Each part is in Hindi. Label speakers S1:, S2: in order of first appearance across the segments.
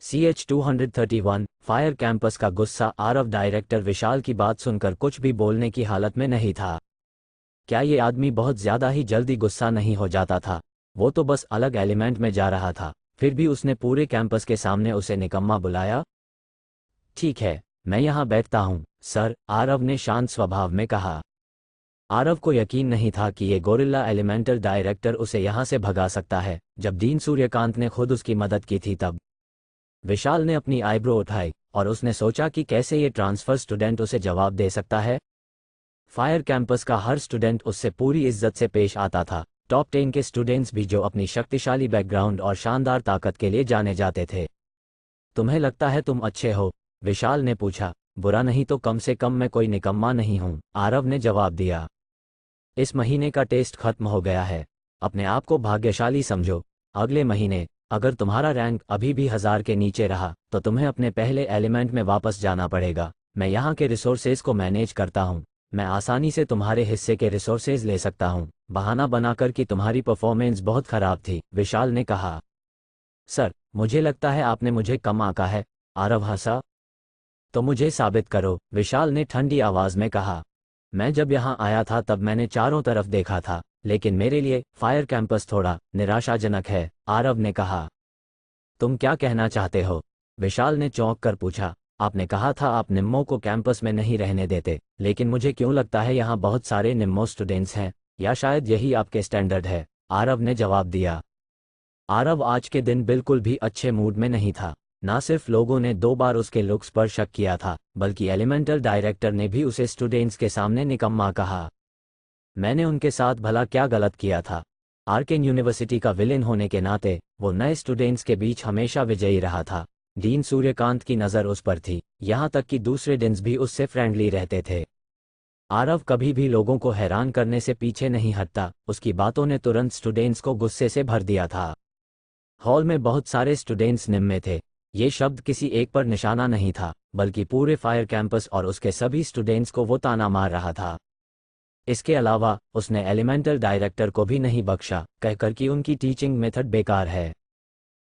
S1: CH-231 फायर कैंपस का गुस्सा आरव डायरेक्टर विशाल की बात सुनकर कुछ भी बोलने की हालत में नहीं था। क्या ये आदमी बहुत ज़्यादा ही जल्दी गुस्सा नहीं हो जाता था? वो तो बस अलग एलिमेंट में जा रहा था, फिर भी उसने पूरे कैंपस के सामने उसे निकम्मा बुलाया। ठीक है, मैं यहाँ बैठता हूँ सर, आरव ने शांत स्वभाव में कहा। आरव को यकीन नहीं था कि ये गोरिल्ला एलिमेंटल डायरेक्टर उसे यहाँ से भगा सकता है। जब डीन सूर्यकांत ने खुद उसकी मदद की थी तब विशाल ने अपनी आईब्रो उठाई और उसने सोचा कि कैसे ये ट्रांसफ़र स्टूडेंट उसे जवाब दे सकता है। फायर कैंपस का हर स्टूडेंट उससे पूरी इज्जत से पेश आता था, टॉप 10 के स्टूडेंट्स भी जो अपनी शक्तिशाली बैकग्राउंड और शानदार ताकत के लिए जाने जाते थे। तुम्हें लगता है तुम अच्छे हो? विशाल ने पूछा। बुरा नहीं तो कम से कम मैं कोई निकम्मा नहीं हूँ, आरव ने जवाब दिया। इस महीने का टेस्ट खत्म हो गया है, अपने आप को भाग्यशाली समझो। अगले महीने अगर तुम्हारा रैंक अभी भी 1000 के नीचे रहा तो तुम्हें अपने पहले एलिमेंट में वापस जाना पड़ेगा। मैं यहाँ के रिसोर्सेज को मैनेज करता हूँ, मैं आसानी से तुम्हारे हिस्से के रिसोर्सेज ले सकता हूँ, बहाना बनाकर कि तुम्हारी परफॉर्मेंस बहुत खराब थी, विशाल ने कहा। सर, मुझे लगता है आपने मुझे कम आंका है, आरव हंसा। तो मुझे साबित करो, विशाल ने ठंडी आवाज़ में कहा। मैं जब यहाँ आया था तब मैंने चारों तरफ देखा था, लेकिन मेरे लिए फायर कैंपस थोड़ा निराशाजनक है, आरव ने कहा। तुम क्या कहना चाहते हो? विशाल ने चौंक कर पूछा। आपने कहा था आप निम्मों को कैंपस में नहीं रहने देते, लेकिन मुझे क्यों लगता है यहाँ बहुत सारे निम्मो स्टूडेंट्स हैं, या शायद यही आपके स्टैंडर्ड है, आरव ने जवाब दिया। आरव आज के दिन बिल्कुल भी अच्छे मूड में नहीं था। ना सिर्फ लोगों ने 2 बार उसके लुक्स पर शक किया था, बल्कि एलिमेंटल डायरेक्टर ने भी उसे स्टूडेंट्स के सामने निकम्मा कहा। मैंने उनके साथ भला क्या गलत किया था? आर्केन यूनिवर्सिटी का विलेन होने के नाते वो नए स्टूडेंट्स के बीच हमेशा विजयी रहा था। डीन सूर्यकांत की नज़र उस पर थी, यहाँ तक कि दूसरे डिन्स भी उससे फ्रेंडली रहते थे। आरव कभी भी लोगों को हैरान करने से पीछे नहीं हटता, उसकी बातों ने तुरंत स्टूडेंट्स को गुस्से से भर दिया था। हॉल में बहुत सारे स्टूडेंट्स निम्मे थे। ये शब्द किसी एक पर निशाना नहीं था, बल्कि पूरे फायर कैंपस और उसके सभी स्टूडेंट्स को वो ताना मार रहा था। इसके अलावा उसने एलिमेंटल डायरेक्टर को भी नहीं बख्शा, कहकर कि उनकी टीचिंग मेथड बेकार है।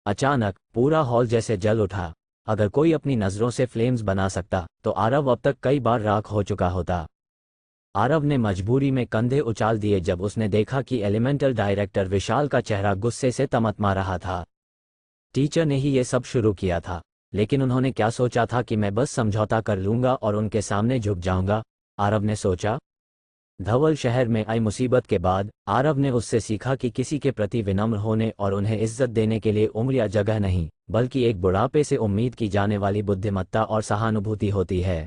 S1: अचानक पूरा हॉल जैसे जल उठा। अगर कोई अपनी नज़रों से फ्लेम्स बना सकता तो आरव अब तक कई बार राख हो चुका होता। आरव ने मजबूरी में कंधे उछाल दिए जब उसने देखा कि एलिमेंटल डायरेक्टर विशाल का चेहरा गुस्से से तमतमा रहा था। टीचर ने ही ये सब शुरू किया था, लेकिन उन्होंने क्या सोचा था कि मैं बस समझौता कर लूंगा और उनके सामने झुक जाऊंगा, आरव ने सोचा। धवल शहर में आई मुसीबत के बाद आरव ने उससे सीखा कि किसी के प्रति विनम्र होने और उन्हें इज्जत देने के लिए उम्र या जगह नहीं, बल्कि एक बुढ़ापे से उम्मीद की जाने वाली बुद्धिमत्ता और सहानुभूति होती है।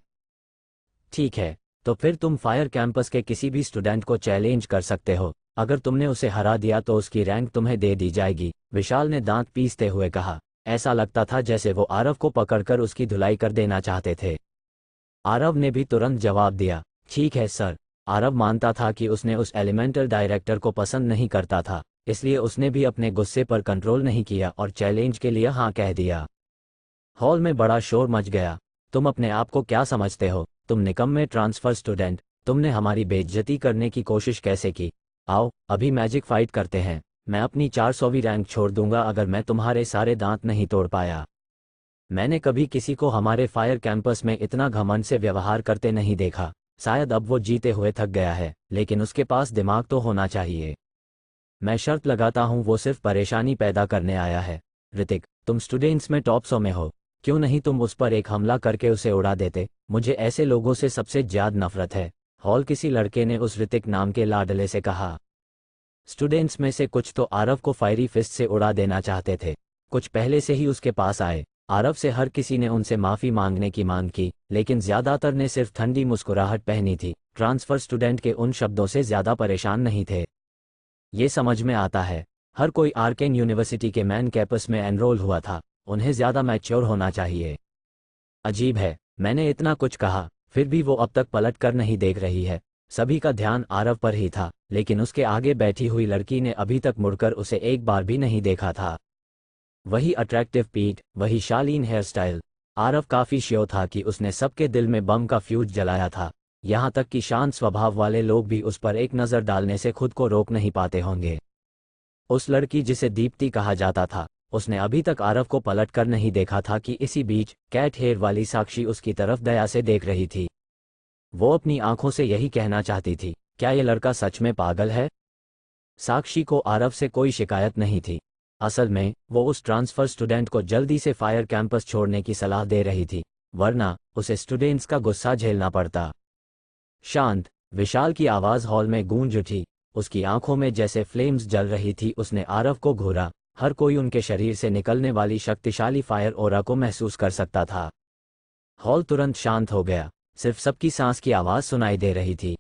S1: ठीक है, तो फिर तुम फायर कैंपस के किसी भी स्टूडेंट को चैलेंज कर सकते हो। अगर तुमने उसे हरा दिया तो उसकी रैंक तुम्हें दे दी जाएगी, विशाल ने दांत पीसते हुए कहा। ऐसा लगता था जैसे वो आरव को पकड़कर उसकी धुलाई कर देना चाहते थे। आरव ने भी तुरंत जवाब दिया, ठीक है सर। आरव मानता था कि उसने उस एलिमेंटल डायरेक्टर को पसंद नहीं करता था, इसलिए उसने भी अपने गुस्से पर कंट्रोल नहीं किया और चैलेंज के लिए हाँ कह दिया। हॉल में बड़ा शोर मच गया। तुम अपने आप को क्या समझते हो, तुम निकम्मे ट्रांसफ़र स्टूडेंट, तुमने हमारी बेइज्जती करने की कोशिश कैसे की? आओ अभी मैजिक फाइट करते हैं, मैं अपनी 400वीं रैंक छोड़ दूंगा अगर मैं तुम्हारे सारे दांत नहीं तोड़ पाया। मैंने कभी किसी को हमारे फायर कैंपस में इतना घमंड से व्यवहार करते नहीं देखा। शायद अब वो जीते हुए थक गया है, लेकिन उसके पास दिमाग तो होना चाहिए। मैं शर्त लगाता हूँ वो सिर्फ परेशानी पैदा करने आया है। ऋतिक, तुम स्टूडेंट्स में टॉप 100 में हो, क्यों नहीं तुम उस पर एक हमला करके उसे उड़ा देते? मुझे ऐसे लोगों से सबसे ज्यादा नफरत है, हॉल किसी लड़के ने उस ऋतिक नाम के लाडले से कहा। स्टूडेंट्स में से कुछ तो आरव को फायरी फिस्ट से उड़ा देना चाहते थे, कुछ पहले से ही उसके पास आए। आरव से हर किसी ने उनसे माफ़ी मांगने की मांग की, लेकिन ज़्यादातर ने सिर्फ ठंडी मुस्कुराहट पहनी थी। ट्रांसफ़र स्टूडेंट के उन शब्दों से ज़्यादा परेशान नहीं थे। ये समझ में आता है, हर कोई आर्केन यूनिवर्सिटी के मैन कैंपस में एनरोल हुआ था, उन्हें ज़्यादा मैच्योर होना चाहिए। अजीब है, मैंने इतना कुछ कहा, फिर भी वो अब तक पलट कर नहीं देख रही है। सभी का ध्यान आरव पर ही था, लेकिन उसके आगे बैठी हुई लड़की ने अभी तक मुड़कर उसे एक बार भी नहीं देखा था। वही अट्रैक्टिव पीठ, वही शालीन हेयर स्टाइल। आरव काफ़ी श्योर था कि उसने सबके दिल में बम का फ्यूज जलाया था, यहाँ तक कि शांत स्वभाव वाले लोग भी उस पर एक नज़र डालने से खुद को रोक नहीं पाते होंगे। उस लड़की जिसे दीप्ति कहा जाता था, उसने अभी तक आरव को पलट कर नहीं देखा था कि इसी बीच कैट हेयर वाली साक्षी उसकी तरफ दया से देख रही थी। वो अपनी आंखों से यही कहना चाहती थी, क्या ये लड़का सच में पागल है? साक्षी को आरव से कोई शिकायत नहीं थी। असल में वो उस ट्रांसफर स्टूडेंट को जल्दी से फायर कैंपस छोड़ने की सलाह दे रही थी, वरना उसे स्टूडेंट्स का गुस्सा झेलना पड़ता। शांत, विशाल की आवाज़ हॉल में गूंज उठी। उसकी आंखों में जैसे फ्लेम्स जल रही थी। उसने आरव को घूरा। हर कोई उनके शरीर से निकलने वाली शक्तिशाली फायर ऑरा को महसूस कर सकता था। हॉल तुरंत शांत हो गया, सिर्फ सबकी सांस की आवाज़ सुनाई दे रही थी।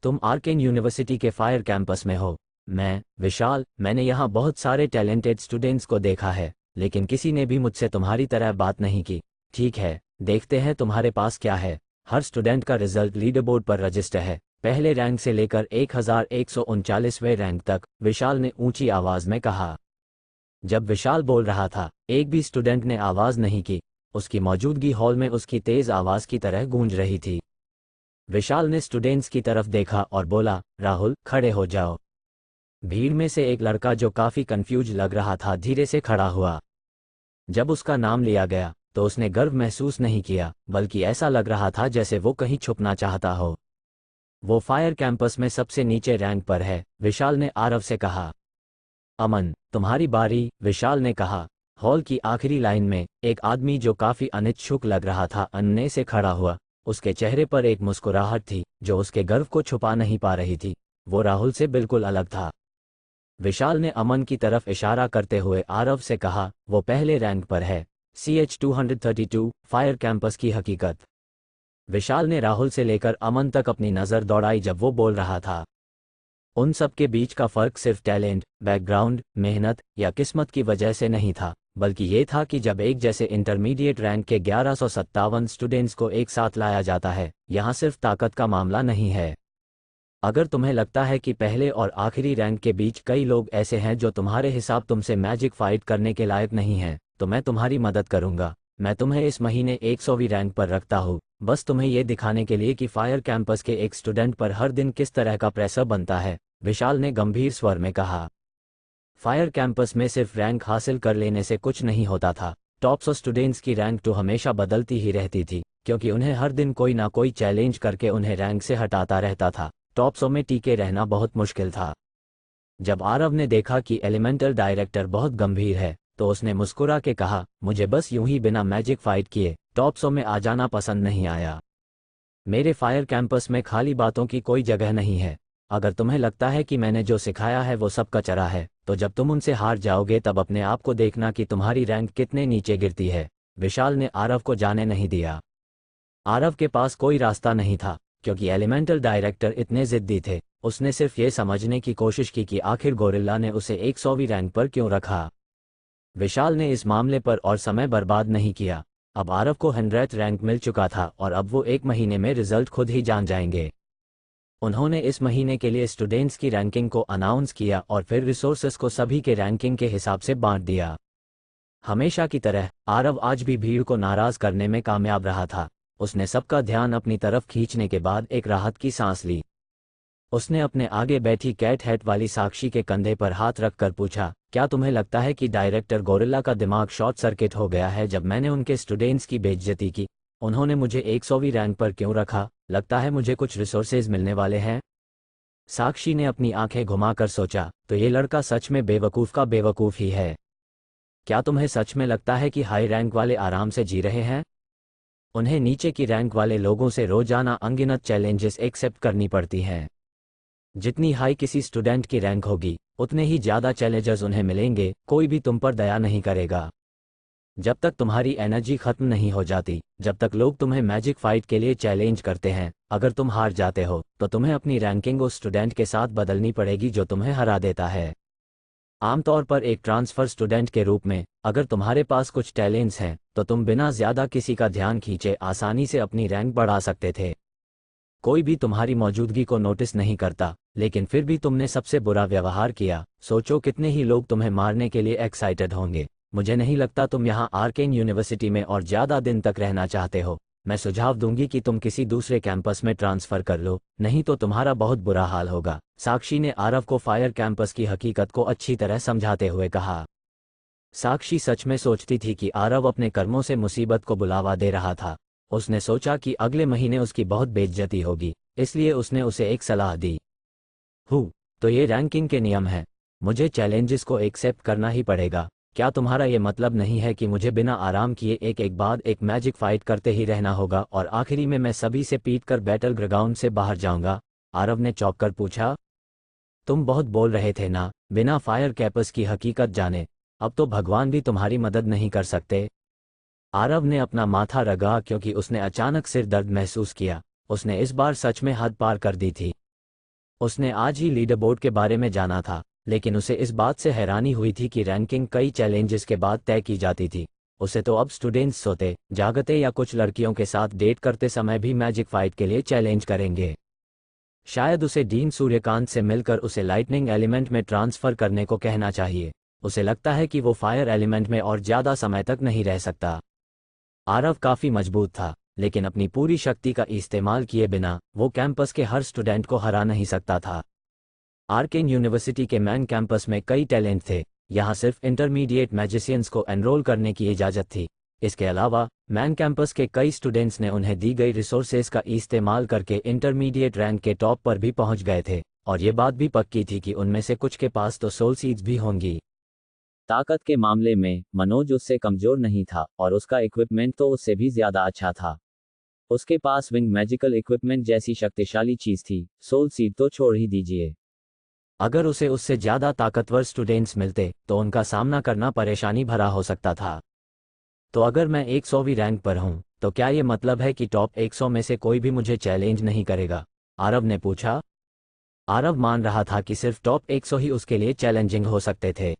S1: तुम आर्केन यूनिवर्सिटी के फायर कैंपस में हो। विशाल, मैंने यहाँ बहुत सारे टैलेंटेड स्टूडेंट्स को देखा है, लेकिन किसी ने भी मुझसे तुम्हारी तरह बात नहीं की। ठीक है, देखते हैं तुम्हारे पास क्या है। हर स्टूडेंट का रिजल्ट लीडरबोर्ड पर रजिस्टर है, पहले रैंक से लेकर 1139वें रैंक तक, विशाल ने ऊंची आवाज में कहा। जब विशाल बोल रहा था, एक भी स्टूडेंट ने आवाज नहीं की। उसकी मौजूदगी हॉल में उसकी तेज आवाज की तरह गूंज रही थी। विशाल ने स्टूडेंट्स की तरफ देखा और बोला, राहुल, खड़े हो जाओ। भीड़ में से एक लड़का जो काफी कंफ्यूज लग रहा था धीरे से खड़ा हुआ। जब उसका नाम लिया गया तो उसने गर्व महसूस नहीं किया, बल्कि ऐसा लग रहा था जैसे वो कहीं छुपना चाहता हो। वो फायर कैंपस में सबसे नीचे रैंक पर है, विशाल ने आरव से कहा। अमन, तुम्हारी बारी, विशाल ने कहा। हॉल की आखिरी लाइन में एक आदमी जो काफी अनिच्छुक लग रहा था अन्य से खड़ा हुआ। उसके चेहरे पर एक मुस्कुराहट थी जो उसके गर्व को छुपा नहीं पा रही थी। वो राहुल से बिल्कुल अलग था। विशाल ने अमन की तरफ इशारा करते हुए आरव से कहा, वो पहले रैंक पर है, CH-232 फायर कैंपस की हकीकत। विशाल ने राहुल से लेकर अमन तक अपनी नज़र दौड़ाई जब वो बोल रहा था। उन सब के बीच का फर्क सिर्फ टैलेंट, बैकग्राउंड, मेहनत या किस्मत की वजह से नहीं था, बल्कि ये था कि जब एक जैसे इंटरमीडिएट रैंक के 1157 स्टूडेंट्स को एक साथ लाया जाता है, यहाँ सिर्फ ताकत का मामला नहीं है। अगर तुम्हें लगता है कि पहले और आखिरी रैंक के बीच कई लोग ऐसे हैं जो तुम्हारे हिसाब तुमसे मैजिक फाइट करने के लायक नहीं हैं, तो मैं तुम्हारी मदद करूंगा। मैं तुम्हें इस महीने 100वीं रैंक पर रखता हूँ, बस तुम्हें ये दिखाने के लिए कि फायर कैंपस के एक स्टूडेंट पर हर दिन किस तरह का प्रेशर बनता है, विशाल ने गंभीर स्वर में कहा। फायर कैंपस में सिर्फ रैंक हासिल कर लेने से कुछ नहीं होता था। टॉप 100 स्टूडेंट्स की रैंक तो हमेशा बदलती ही रहती थी, क्योंकि उन्हें हर दिन कोई ना कोई चैलेंज करके उन्हें रैंक से हटाता रहता था। टॉप 100 में टिके रहना बहुत मुश्किल था। जब आरव ने देखा कि एलिमेंटल डायरेक्टर बहुत गंभीर है, तो उसने मुस्कुरा के कहा, मुझे बस यूं ही बिना मैजिक फाइट किए टॉप 100 में आ जाना पसंद नहीं आया। मेरे फायर कैंपस में खाली बातों की कोई जगह नहीं है। अगर तुम्हें लगता है कि मैंने जो सिखाया है वो सब कचरा है, तो जब तुम उनसे हार जाओगे तब अपने आप को देखना कि तुम्हारी रैंक कितने नीचे गिरती है। विशाल ने आरव को जाने नहीं दिया। आरव के पास कोई रास्ता नहीं था, क्योंकि एलिमेंटल डायरेक्टर इतने जिद्दी थे। उसने सिर्फ ये समझने की कोशिश की कि आखिर गोरिल्ला ने उसे 100वीं रैंक पर क्यों रखा। विशाल ने इस मामले पर और समय बर्बाद नहीं किया। अब आरव को 100th रैंक मिल चुका था और अब वो एक महीने में रिजल्ट खुद ही जान जाएंगे। उन्होंने इस महीने के लिए स्टूडेंट्स की रैंकिंग को अनाउंस किया और फिर रिसोर्सेस को सभी के रैंकिंग के हिसाब से बांट दिया। हमेशा की तरह आरव आज भी भीड़ को नाराज करने में कामयाब रहा था। उसने सबका ध्यान अपनी तरफ खींचने के बाद एक राहत की सांस ली। उसने अपने आगे बैठी कैट हैट वाली साक्षी के कंधे पर हाथ रखकर पूछा, क्या तुम्हें लगता है कि डायरेक्टर गोरिल्ला का दिमाग शॉर्ट सर्किट हो गया है जब मैंने उनके स्टूडेंट्स की बेइज्जती की? उन्होंने मुझे 100वीं रैंक पर क्यों रखा? लगता है मुझे कुछ रिसोर्सेज मिलने वाले हैं। साक्षी ने अपनी आंखें घुमाकर सोचा, तो ये लड़का सच में बेवकूफ़ का बेवकूफ़ ही है। क्या तुम्हें सच में लगता है कि हाई रैंक वाले आराम से जी रहे हैं? उन्हें नीचे की रैंक वाले लोगों से रोजाना अनगिनत चैलेंजेस एक्सेप्ट करनी पड़ती हैं। जितनी हाई किसी स्टूडेंट की रैंक होगी, उतने ही ज़्यादा चैलेंजेस उन्हें मिलेंगे। कोई भी तुम पर दया नहीं करेगा। जब तक तुम्हारी एनर्जी खत्म नहीं हो जाती, जब तक लोग तुम्हें मैजिक फाइट के लिए चैलेंज करते हैं, अगर तुम हार जाते हो तो तुम्हें अपनी रैंकिंग उस स्टूडेंट के साथ बदलनी पड़ेगी जो तुम्हें हरा देता है। आमतौर पर एक ट्रांसफ़र स्टूडेंट के रूप में, अगर तुम्हारे पास कुछ टैलेंट्स हैं तो तुम बिना ज़्यादा किसी का ध्यान खींचे आसानी से अपनी रैंक बढ़ा सकते थे। कोई भी तुम्हारी मौजूदगी को नोटिस नहीं करता, लेकिन फिर भी तुमने सबसे बुरा व्यवहार किया। सोचो कितने ही लोग तुम्हें मारने के लिए एक्साइटेड होंगे। मुझे नहीं लगता तुम यहाँ आर्केन यूनिवर्सिटी में और ज़्यादा दिन तक रहना चाहते हो। मैं सुझाव दूंगी कि तुम किसी दूसरे कैंपस में ट्रांसफ़र कर लो, नहीं तो तुम्हारा बहुत बुरा हाल होगा। साक्षी ने आरव को फायर कैंपस की हकीकत को अच्छी तरह समझाते हुए कहा। साक्षी सच में सोचती थी कि आरव अपने कर्मों से मुसीबत को बुलावा दे रहा था। उसने सोचा कि अगले महीने उसकी बहुत बेइज्जती होगी, इसलिए उसने उसे एक सलाह दी। तो ये रैंकिंग के नियम हैं। मुझे चैलेंजेस को एक्सेप्ट करना ही पड़ेगा। क्या तुम्हारा ये मतलब नहीं है कि मुझे बिना आराम किए एक एक बाद एक मैजिक फाइट करते ही रहना होगा और आखिरी में मैं सभी से पीट कर बैटल ग्राउंड से बाहर जाऊंगा? आरव ने चौंक कर पूछा। तुम बहुत बोल रहे थे ना, बिना फायर कैपर्स की हकीकत जाने। अब तो भगवान भी तुम्हारी मदद नहीं कर सकते। आरव ने अपना माथा रगड़ा क्योंकि उसने अचानक सिर दर्द महसूस किया। उसने इस बार सच में हद पार कर दी थी। उसने आज ही लीडरबोर्ड के बारे में जाना था, लेकिन उसे इस बात से हैरानी हुई थी कि रैंकिंग कई चैलेंजेस के बाद तय की जाती थी। उसे तो अब स्टूडेंट्स सोते जागते या कुछ लड़कियों के साथ डेट करते समय भी मैजिक फाइट के लिए चैलेंज करेंगे। शायद उसे डीन सूर्यकांत से मिलकर उसे लाइटनिंग एलिमेंट में ट्रांसफ़र करने को कहना चाहिए। उसे लगता है कि वो फायर एलिमेंट में और ज़्यादा समय तक नहीं रह सकता। आरव काफ़ी मजबूत था, लेकिन अपनी पूरी शक्ति का इस्तेमाल किए बिना वो कैंपस के हर स्टूडेंट को हरा नहीं सकता था। आर्केन यूनिवर्सिटी के मेन कैंपस में कई टैलेंट थे। यहाँ सिर्फ इंटरमीडिएट मैजिशियंस को एनरोल करने की इजाज़त थी। इसके अलावा मेन कैंपस के कई स्टूडेंट्स ने उन्हें दी गई रिसोर्सेज का इस्तेमाल करके इंटरमीडिएट रैंक के टॉप पर भी पहुंच गए थे, और ये बात भी पक्की थी कि उनमें से कुछ के पास तो सोल सीड्स भी होंगी। ताकत के मामले में मनोज उससे कमज़ोर नहीं था और उसका इक्विपमेंट तो उससे भी ज़्यादा अच्छा था। उसके पास विंग मैजिकल इक्विपमेंट जैसी शक्तिशाली चीज़ थी, सोल सीड तो छोड़ ही दीजिए। अगर उसे उससे ज़्यादा ताकतवर स्टूडेंट्स मिलते तो उनका सामना करना परेशानी भरा हो सकता था। तो अगर मैं 100वीं रैंक पर हूं, तो क्या ये मतलब है कि टॉप 100 में से कोई भी मुझे चैलेंज नहीं करेगा? आरव ने पूछा। आरव मान रहा था कि सिर्फ टॉप 100 ही उसके लिए चैलेंजिंग हो सकते थे।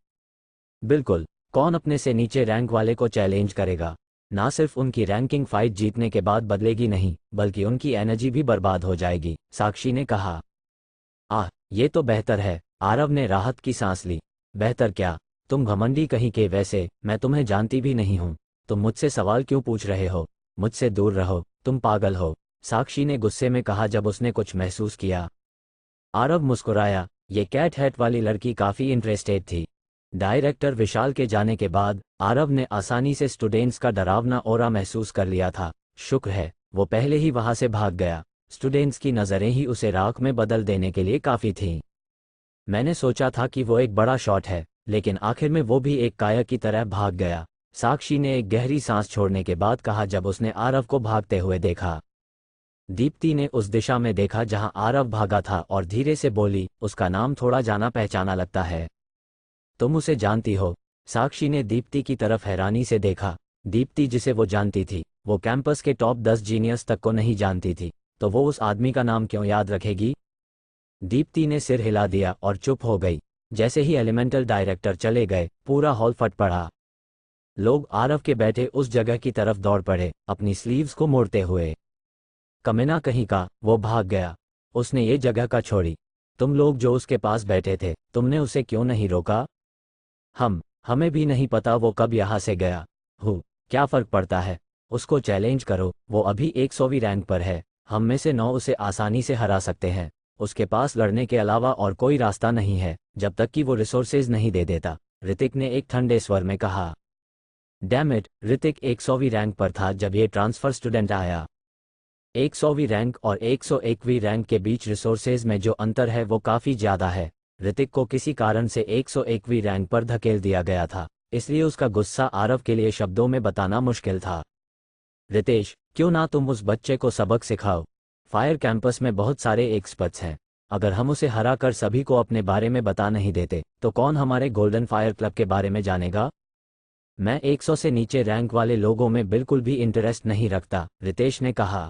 S1: बिल्कुल, कौन अपने से नीचे रैंक वाले को चैलेंज करेगा? ना सिर्फ उनकी रैंकिंग फाइट जीतने के बाद बदलेगी नहीं, बल्कि उनकी एनर्जी भी बर्बाद हो जाएगी, साक्षी ने कहा। ये तो बेहतर है। आरव ने राहत की सांस ली। बेहतर क्या? तुम घमंडी कहीं के, वैसे मैं तुम्हें जानती भी नहीं हूं। तुम मुझसे सवाल क्यों पूछ रहे हो? मुझसे दूर रहो, तुम पागल हो, साक्षी ने गुस्से में कहा जब उसने कुछ महसूस किया। आरव मुस्कुराया। ये कैट हैट वाली लड़की काफ़ी इंटरेस्टेड थी। डायरेक्टर विशाल के जाने के बाद आरव ने आसानी से स्टूडेंट्स का डरावना ऑरा महसूस कर लिया था। शुक्र है वो पहले ही वहां से भाग गया। स्टूडेंट्स की नज़रें ही उसे राख में बदल देने के लिए काफ़ी थीं। मैंने सोचा था कि वो एक बड़ा शॉट है, लेकिन आखिर में वो भी एक काया की तरह भाग गया, साक्षी ने एक गहरी सांस छोड़ने के बाद कहा जब उसने आरव को भागते हुए देखा। दीप्ति ने उस दिशा में देखा जहां आरव भागा था और धीरे से बोली, उसका नाम थोड़ा जाना पहचाना लगता है। तुम उसे जानती हो? साक्षी ने दीप्ति की तरफ हैरानी से देखा। दीप्ति जिसे वो जानती थी, वो कैंपस के टॉप 10 जीनियस तक को नहीं जानती थी, तो वो उस आदमी का नाम क्यों याद रखेगी? दीप्ति ने सिर हिला दिया और चुप हो गई। जैसे ही एलिमेंटल डायरेक्टर चले गए, पूरा हॉल फट पड़ा। लोग आरव के बैठे उस जगह की तरफ दौड़ पड़े, अपनी स्लीव्स को मोड़ते हुए। कमीना कहीं का, वो भाग गया। उसने ये जगह का छोड़ी। तुम लोग जो उसके पास बैठे थे, तुमने उसे क्यों नहीं रोका? हमें भी नहीं पता वो कब यहाँ से गया। क्या फर्क पड़ता है? उसको चैलेंज करो, वो अभी 100वीं रैंक पर है। हम में से 9 उसे आसानी से हरा सकते हैं। उसके पास लड़ने के अलावा और कोई रास्ता नहीं है, जब तक कि वो रिसोर्सेज नहीं दे देता, ऋतिक ने एक ठंडे स्वर में कहा। डैम इट, ऋतिक 100वीं रैंक पर था जब ये ट्रांसफर स्टूडेंट आया। 100वीं रैंक और 101वीं रैंक के बीच रिसोर्सेज में जो अंतर है वो काफ़ी ज़्यादा है। ऋतिक को किसी कारण से 101वीं रैंक पर धकेल दिया गया था, इसलिए उसका गुस्सा आरव के लिए शब्दों में बताना मुश्किल था। रितेश, क्यों ना तुम उस बच्चे को सबक सिखाओ? फायर कैंपस में बहुत सारे एक्सपर्ट्स हैं। अगर हम उसे हरा कर सभी को अपने बारे में बता नहीं देते, तो कौन हमारे गोल्डन फायर क्लब के बारे में जानेगा? मैं 100 से नीचे रैंक वाले लोगों में बिल्कुल भी इंटरेस्ट नहीं रखता, रितेश ने कहा।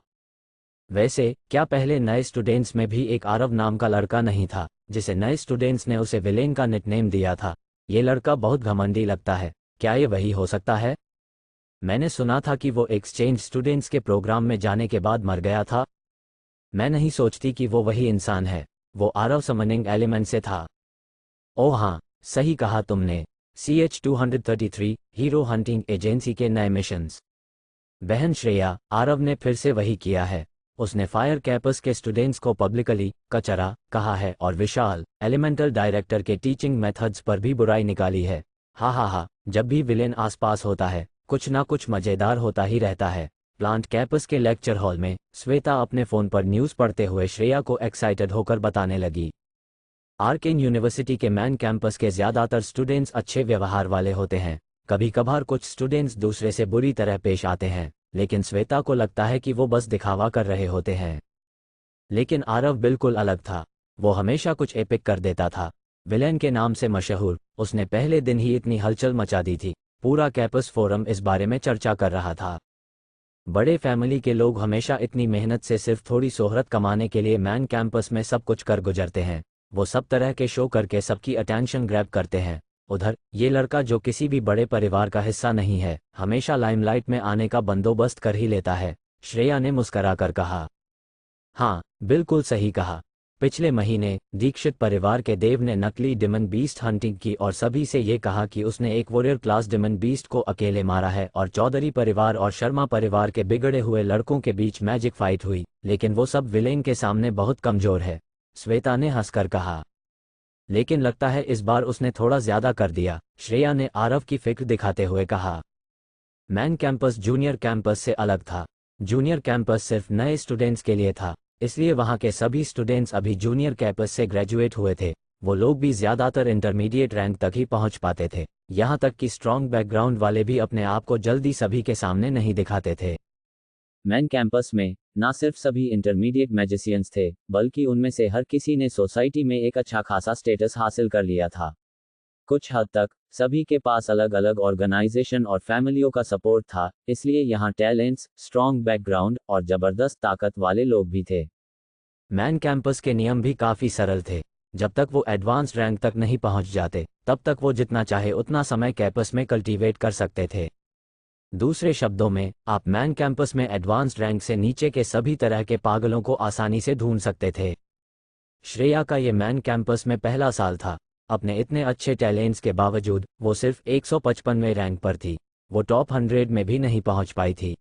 S1: वैसे क्या पहले नए स्टूडेंट्स में भी एक आरव नाम का लड़का नहीं था, जिसे नए स्टूडेंट्स ने उसे विलेन का निकनेम दिया था? ये लड़का बहुत घमंडी लगता है। क्या ये वही हो सकता है? मैंने सुना था कि वो एक्सचेंज स्टूडेंट्स के प्रोग्राम में जाने के बाद मर गया था। मैं नहीं सोचती कि वो वही इंसान है। वो आरव समनिंग एलिमेंट से था। ओह हाँ, सही कहा तुमने। CH-233 हीरो हंटिंग एजेंसी के नए मिशंस। बहन श्रेया, आरव ने फिर से वही किया है। उसने फायर कैंपस के स्टूडेंट्स को पब्लिकली कचरा कहा है और विशाल, एलिमेंटल डायरेक्टर के टीचिंग मेथड्स पर भी बुराई निकाली है। हा, जब भी विलेन आसपास होता है कुछ ना कुछ मजेदार होता ही रहता है। प्लांट कैंपस के लेक्चर हॉल में श्वेता अपने फ़ोन पर न्यूज़ पढ़ते हुए श्रेया को एक्साइटेड होकर बताने लगी। आर्केन यूनिवर्सिटी के मैन कैंपस के ज़्यादातर स्टूडेंट्स अच्छे व्यवहार वाले होते हैं। कभी कभार कुछ स्टूडेंट्स दूसरे से बुरी तरह पेश आते हैं, लेकिन श्वेता को लगता है कि वो बस दिखावा कर रहे होते हैं। लेकिन आरव बिल्कुल अलग था। वो हमेशा कुछ एपिक कर देता था। विलेन के नाम से मशहूर, उसने पहले दिन ही इतनी हलचल मचा दी थी। पूरा कैंपस फोरम इस बारे में चर्चा कर रहा था। बड़े फैमिली के लोग हमेशा इतनी मेहनत से सिर्फ थोड़ी शोहरत कमाने के लिए मैन कैंपस में सब कुछ कर गुजरते हैं। वो सब तरह के शो करके सबकी अटेंशन ग्रैब करते हैं। उधर ये लड़का जो किसी भी बड़े परिवार का हिस्सा नहीं है, हमेशा लाइमलाइट में आने का बंदोबस्त कर ही लेता है। श्रेया ने मुस्कराकर कहा। हाँ, बिल्कुल सही कहा। पिछले महीने दीक्षित परिवार के देव ने नकली डिमन बीस्ट हंटिंग की और सभी से ये कहा कि उसने एक वॉरियर क्लास डिमन बीस्ट को अकेले मारा है। और चौधरी परिवार और शर्मा परिवार के बिगड़े हुए लड़कों के बीच मैजिक फाइट हुई, लेकिन वो सब विलेन के सामने बहुत कमजोर है। श्वेता ने हंसकर कहा। लेकिन लगता है इस बार उसने थोड़ा ज्यादा कर दिया, श्रेया ने आरव की फिक्र दिखाते हुए कहा। मैन कैंपस जूनियर कैंपस से अलग था। जूनियर कैंपस सिर्फ नए स्टूडेंट्स के लिए था, इसलिए वहाँ के सभी स्टूडेंट्स अभी जूनियर कैंपस से ग्रेजुएट हुए थे। वो लोग भी ज़्यादातर इंटरमीडिएट रैंक तक ही पहुँच पाते थे। यहाँ तक कि स्ट्रॉन्ग बैकग्राउंड वाले भी अपने आप को जल्दी सभी के सामने नहीं दिखाते थे। मैन कैंपस में ना सिर्फ सभी इंटरमीडिएट मैजिशियंस थे, बल्कि उनमें से हर किसी ने सोसाइटी में एक अच्छा खासा स्टेटस हासिल कर लिया था। कुछ हद तक सभी के पास अलग अलग ऑर्गेनाइजेशन और फैमिलियों का सपोर्ट था, इसलिए यहाँ टैलेंट्स, स्ट्रॉन्ग बैकग्राउंड और ज़बरदस्त ताकत वाले लोग भी थे। मैन कैंपस के नियम भी काफ़ी सरल थे। जब तक वो एडवांस रैंक तक नहीं पहुँच जाते, तब तक वो जितना चाहे उतना समय कैंपस में कल्टीवेट कर सकते थे। दूसरे शब्दों में, आप मैन कैंपस में एडवांस्ड रैंक से नीचे के सभी तरह के पागलों को आसानी से ढूंढ सकते थे। श्रेया का ये मैन कैंपस में पहला साल था। अपने इतने अच्छे टैलेंट्स के बावजूद वो सिर्फ 155वें रैंक पर थी। वो टॉप 100 में भी नहीं पहुंच पाई थी।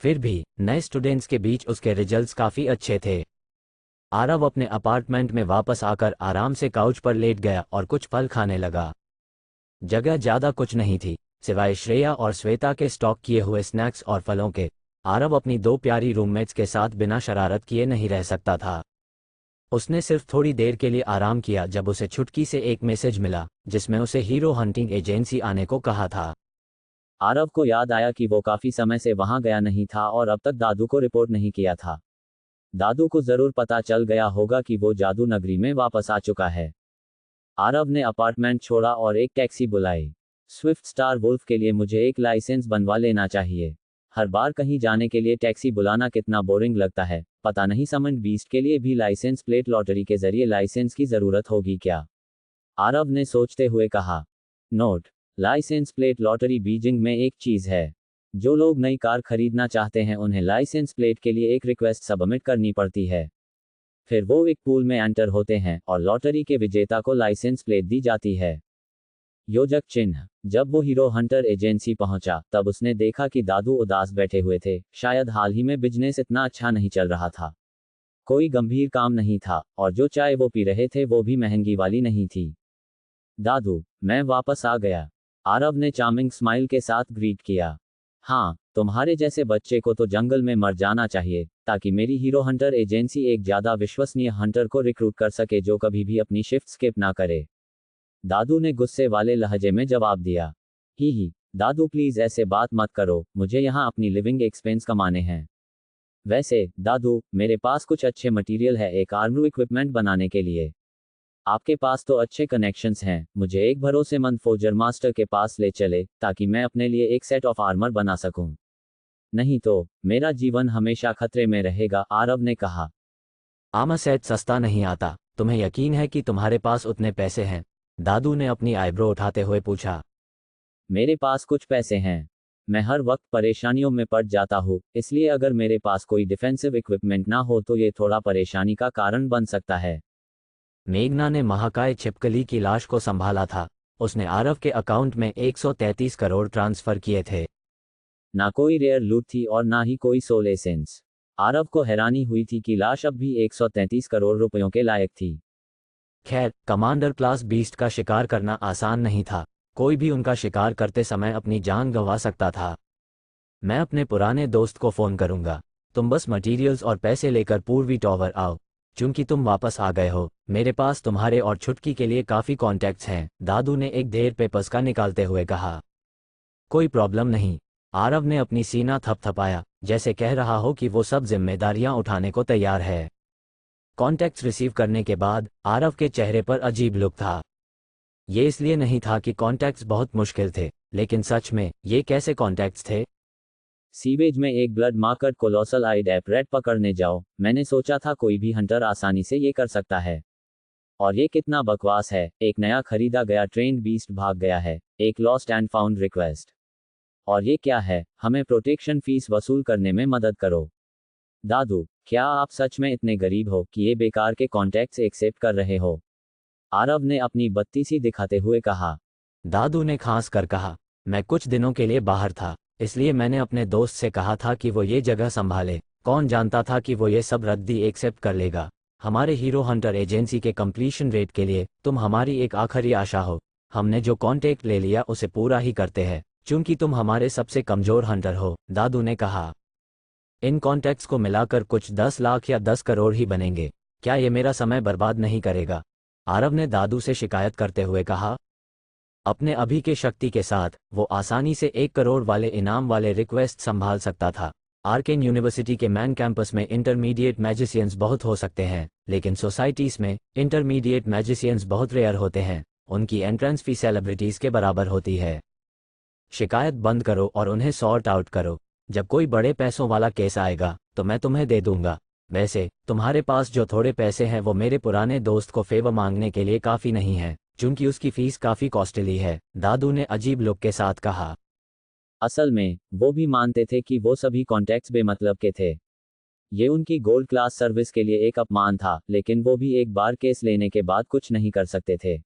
S1: फिर भी नए स्टूडेंट्स के बीच उसके रिजल्ट्स काफ़ी अच्छे थे। आरव अपने अपार्टमेंट में वापस आकर आराम से काउच पर लेट गया और कुछ फल खाने लगा। जगह ज़्यादा कुछ नहीं थी, सिवाय श्रेया और श्वेता के स्टॉक किए हुए स्नैक्स और फलों के। आरव अपनी दो प्यारी रूममेट्स के साथ बिना शरारत किए नहीं रह सकता था। उसने सिर्फ थोड़ी देर के लिए आराम किया जब उसे छुटकी से एक मैसेज मिला, जिसमें उसे हीरो हंटिंग एजेंसी आने को कहा था। आरव को याद आया कि वो काफ़ी समय से वहां गया नहीं था और अब तक दादू को रिपोर्ट नहीं किया था। दादू को ज़रूर पता चल गया होगा कि वो जादू नगरी में वापस आ चुका है। आरव ने अपार्टमेंट छोड़ा और एक टैक्सी बुलाई। स्विफ्ट स्टार वुल्फ के लिए मुझे एक लाइसेंस बनवा लेना चाहिए। हर बार कहीं जाने के लिए टैक्सी बुलाना कितना बोरिंग लगता है। पता नहीं समन बीस्ट के लिए भी लाइसेंस प्लेट लॉटरी के जरिए लाइसेंस की ज़रूरत होगी क्या? आरव ने सोचते हुए कहा। Note: licence plate lottery Beijing में एक चीज़ है। जो लोग नई कार खरीदना चाहते हैं उन्हें लाइसेंस प्लेट के लिए एक रिक्वेस्ट सबमिट करनी पड़ती है। फिर वो एक पूल में एंटर होते हैं और लॉटरी के विजेता को लाइसेंस प्लेट दी जाती है। योजक चिन्ह: जब वो हीरो हंटर एजेंसी पहुंचा, तब उसने देखा कि दादू उदास बैठे हुए थे। शायद हाल ही में बिजनेस इतना अच्छा नहीं चल रहा था। कोई गंभीर काम नहीं था, और जो चाय वो पी रहे थे वो भी महंगी वाली नहीं थी। दादू, मैं वापस आ गया, आरव ने चार्मिंग स्माइल के साथ ग्रीट किया। हाँ, तुम्हारे जैसे बच्चे को तो जंगल में मर जाना चाहिए, ताकि मेरी हीरो हंटर एजेंसी एक ज़्यादा विश्वसनीय हंटर को रिक्रूट कर सके जो कभी भी अपनी शिफ्ट स्किप ना करे। दादू ने गुस्से वाले लहजे में जवाब दिया। ही, दादू प्लीज़ ऐसे बात मत करो, मुझे यहाँ अपनी लिविंग एक्सपेंस कमाने हैं। वैसे दादू, मेरे पास कुछ अच्छे मटेरियल है एक आर्मर इक्विपमेंट बनाने के लिए। आपके पास तो अच्छे कनेक्शंस हैं, मुझे एक भरोसेमंद फोर्जर मास्टर के पास ले चले, ताकि मैं अपने लिए एक सेट ऑफ आर्मर बना सकूं। नहीं तो मेरा जीवन हमेशा खतरे में रहेगा, आरव ने कहा। आर्मर सेट सस्ता नहीं आता, तुम्हें यकीन है कि तुम्हारे पास उतने पैसे हैं? दादू ने अपनी आईब्रो उठाते हुए पूछा। मेरे पास कुछ पैसे हैं। मैं हर वक्त परेशानियों में पड़ जाता हूँ, इसलिए अगर मेरे पास कोई डिफेंसिव इक्विपमेंट ना हो तो ये थोड़ा परेशानी का कारण बन सकता है। मेघना ने महाकाय छिपकली की लाश को संभाला था। उसने आरव के अकाउंट में 133 करोड़ ट्रांसफर किए थे। ना कोई रेयर लूट थी और ना ही कोई सोल एसेंस। आरव को हैरानी हुई थी कि लाश अब भी 133 करोड़ रुपयों के लायक थी। खैर, कमांडर क्लास बीस्ट का शिकार करना आसान नहीं था। कोई भी उनका शिकार करते समय अपनी जान गंवा सकता था। मैं अपने पुराने दोस्त को फ़ोन करूंगा। तुम बस मटेरियल्स और पैसे लेकर पूर्वी टॉवर आओ। चूंकि तुम वापस आ गए हो, मेरे पास तुम्हारे और छुटकी के लिए काफ़ी कॉन्टैक्ट्स हैं, दादू ने एक ढेर पेपर्स का निकालते हुए कहा। कोई प्रॉब्लम नहीं। आरव ने अपनी सीना थपथपाया, जैसे कह रहा हो कि वो सब जिम्मेदारियां उठाने को तैयार है। कॉन्टैक्ट्स रिसीव करने के बाद आरव के चेहरे पर अजीब लुक था। ये इसलिए नहीं था कि कॉन्टैक्ट्स बहुत मुश्किल थे, लेकिन सच में ये कैसे कॉन्टैक्ट्स थे। सीवेज में एक ब्लड मार्कर कोलोसल आइड एप रेड पकड़ने जाओ। मैंने सोचा था कोई भी हंटर आसानी से ये कर सकता है। और ये कितना बकवास है, एक नया खरीदा गया ट्रेंड बीस्ट भाग गया है, एक लॉस्ट एंड फाउंड रिक्वेस्ट। और ये क्या है, हमें प्रोटेक्शन फीस वसूल करने में मदद करो। दादू, क्या आप सच में इतने गरीब हो कि ये बेकार के कॉन्टैक्ट्स एक्सेप्ट कर रहे हो? आरव ने अपनी बत्तीसी दिखाते हुए कहा। दादू ने खांस कर कहा, मैं कुछ दिनों के लिए बाहर था, इसलिए मैंने अपने दोस्त से कहा था कि वो ये जगह संभाले। कौन जानता था कि वो ये सब रद्दी एक्सेप्ट कर लेगा। हमारे हीरो हंटर एजेंसी के कंप्लीशन रेट के लिए तुम हमारी एक आखिरी आशा हो। हमने जो कॉन्टैक्ट ले लिया उसे पूरा ही करते हैं, चूंकि तुम हमारे सबसे कमजोर हंटर हो, दादू ने कहा। इन कॉन्टैक्ट्स को मिलाकर कुछ 10 लाख या 10 करोड़ ही बनेंगे। क्या ये मेरा समय बर्बाद नहीं करेगा? आरव ने दादू से शिकायत करते हुए कहा। अपने अभी के शक्ति के साथ वो आसानी से 1 करोड़ वाले इनाम वाले रिक्वेस्ट संभाल सकता था। आर्केन यूनिवर्सिटी के मैन कैंपस में इंटरमीडिएट मैजिशियंस बहुत हो सकते हैं, लेकिन सोसाइटीज में इंटरमीडिएट मैजिशियंस बहुत रेयर होते हैं। उनकी एंट्रेंस फी सेलिब्रिटीज के बराबर होती है। शिकायत बंद करो और उन्हें सॉर्ट आउट करो। जब कोई बड़े पैसों वाला केस आएगा तो मैं तुम्हें दे दूंगा। वैसे तुम्हारे पास जो थोड़े पैसे हैं वो मेरे पुराने दोस्त को फेवर मांगने के लिए काफ़ी नहीं है, चूंकि उसकी फीस काफ़ी कॉस्टली है, दादू ने अजीब लुक के साथ कहा। असल में वो भी मानते थे कि वो सभी कॉन्टैक्ट्स बेमतलब के थे। ये उनकी गोल्ड क्लास सर्विस के लिए एक अपमान था, लेकिन वो भी एक बार केस लेने के बाद कुछ नहीं कर सकते थे।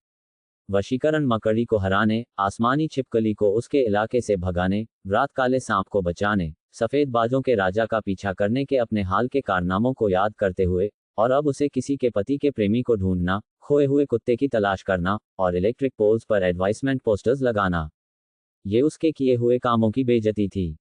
S1: वशीकरण मकड़ी को हराने, आसमानी छिपकली को उसके इलाके से भगाने, रात काले सांप को बचाने, सफ़ेद बाजों के राजा का पीछा करने के अपने हाल के कारनामों को याद करते हुए, और अब उसे किसी के पति के प्रेमी को ढूंढना, खोए हुए कुत्ते की तलाश करना, और इलेक्ट्रिक पोल्स पर एडवाइसमेंट पोस्टर्स लगाना। ये उसके किए हुए कामों की बेइज्जती थी।